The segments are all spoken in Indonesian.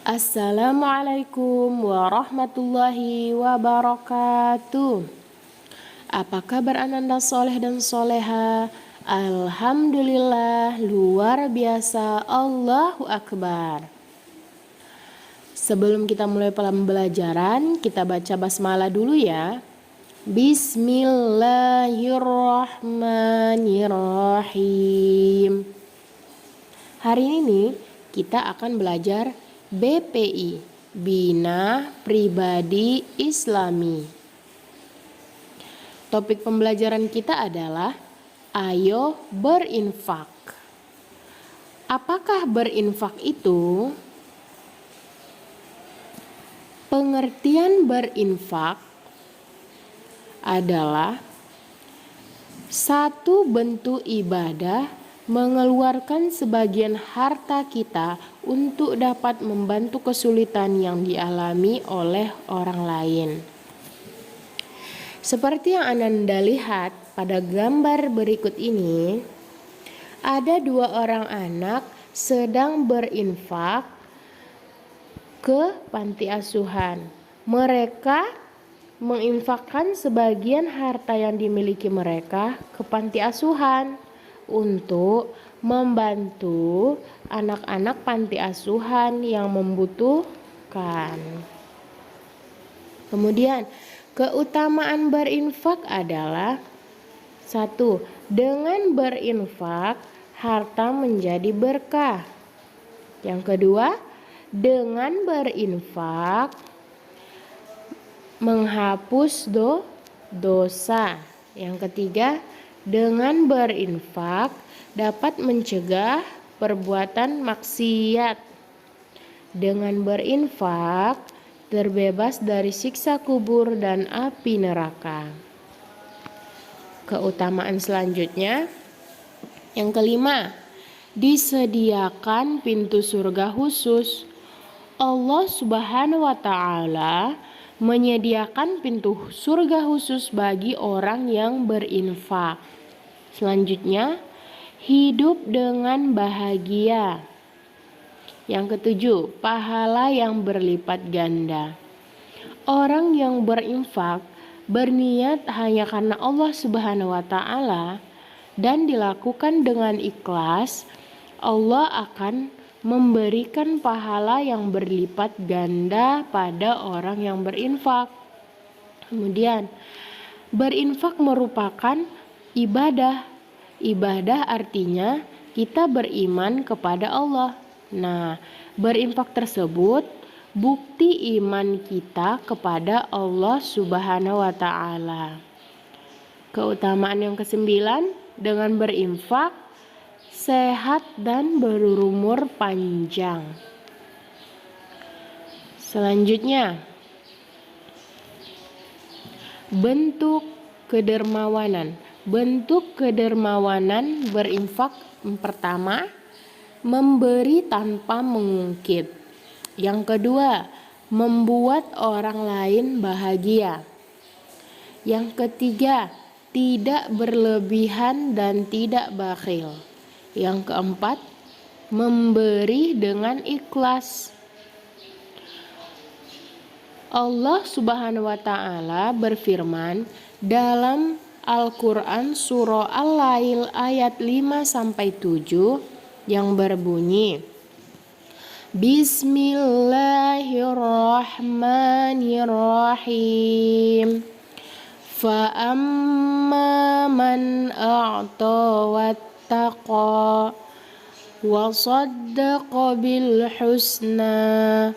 Assalamualaikum warahmatullahi wabarakatuh. Apa kabar ananda soleh dan soleha? Alhamdulillah, luar biasa, Allahu Akbar. Sebelum kita mulai pembelajaran, kita baca basmalah dulu ya. Bismillahirrahmanirrahim. Hari ini kita akan belajar BPI, Bina Pribadi Islami. Topik pembelajaran kita adalah ayo berinfak. Apakah berinfak itu? Pengertian berinfak adalah satu bentuk ibadah mengeluarkan sebagian harta kita untuk dapat membantu kesulitan yang dialami oleh orang lain. Seperti yang Ananda lihat pada gambar berikut ini, ada dua orang anak sedang berinfak ke panti asuhan. Mereka menginfakkan sebagian harta yang dimiliki mereka ke panti asuhan untuk membantu anak-anak panti asuhan yang membutuhkan. Kemudian, keutamaan berinfak adalah 1. Dengan berinfak, harta menjadi berkah. Yang kedua, dengan berinfak, menghapus dosa. Yang ketiga, dengan berinfak dapat mencegah perbuatan maksiat. Dengan berinfak terbebas dari siksa kubur dan api neraka. Keutamaan selanjutnya, yang kelima, disediakan pintu surga khusus. Allah Subhanahu wa Ta'ala menyediakan pintu surga khusus bagi orang yang berinfak. Selanjutnya, hidup dengan bahagia. Yang ketujuh, pahala yang berlipat ganda. Orang yang berinfak berniat hanya karena Allah Subhanahu wa Ta'ala dan dilakukan dengan ikhlas, Allah akan memberikan pahala yang berlipat ganda pada orang yang berinfak. Kemudian, berinfak merupakan ibadah. Ibadah artinya kita beriman kepada Allah. Nah, berinfak tersebut bukti iman kita kepada Allah Subhanahu wa Ta'ala. Keutamaan yang kesembilan, dengan berinfak sehat dan berumur panjang. Selanjutnya, bentuk kedermawanan. Bentuk kedermawanan berinfak pertama, memberi tanpa mengungkit. Yang kedua, membuat orang lain bahagia. Yang ketiga, tidak berlebihan dan tidak bakhil. Yang keempat, memberi dengan ikhlas. Allah Subhanahu wa Ta'ala berfirman dalam Al-Quran surah Al-Lail ayat 5-7 yang berbunyi, Bismillahirrahmanirrahim. Fa'amma man a'ta wattaqa wa saddaqa bil husna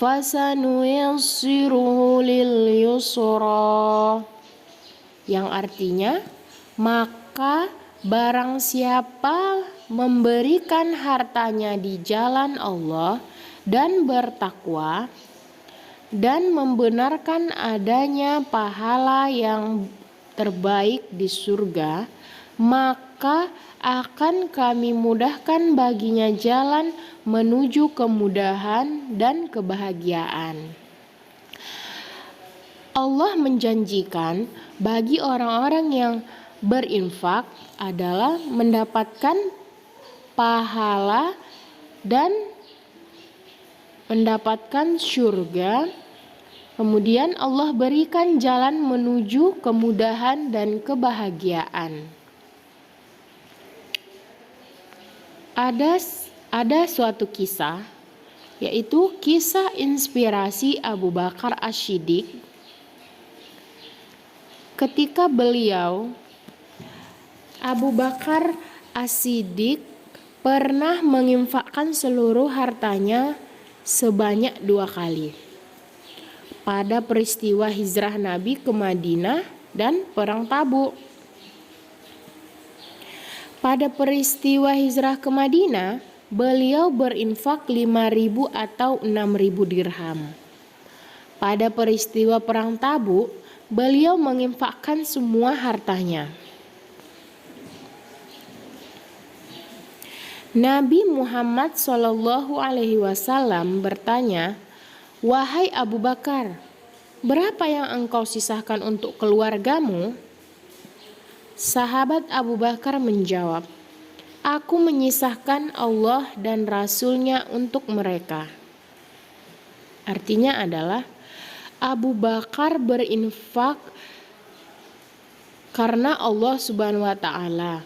fasanuyassiruhu lil yusra. Yang artinya, maka barang siapa memberikan hartanya di jalan Allah dan bertakwa dan membenarkan adanya pahala yang terbaik di surga, maka akan kami mudahkan baginya jalan menuju kemudahan dan kebahagiaan. Allah menjanjikan bagi orang-orang yang berinfak adalah mendapatkan pahala dan mendapatkan surga. Kemudian Allah berikan jalan menuju kemudahan dan kebahagiaan. Ada suatu kisah, yaitu kisah inspirasi Abu Bakar As-Siddiq. Ketika Abu Bakar As-Siddiq pernah menginfakkan seluruh hartanya sebanyak 2 kali. Pada peristiwa hijrah Nabi ke Madinah dan Perang Tabuk. Pada peristiwa hijrah ke Madinah, beliau berinfak 5.000 atau 6.000 dirham. Pada peristiwa Perang Tabuk, beliau menginfakkan semua hartanya. Nabi Muhammad SAW bertanya, "Wahai Abu Bakar, berapa yang engkau sisakan untuk keluargamu?" Sahabat Abu Bakar menjawab, "Aku menyisahkan Allah dan Rasul-Nya untuk mereka." Artinya adalah Abu Bakar berinfak karena Allah Subhanahu wa taala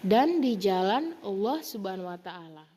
dan di jalan Allah Subhanahu wa taala.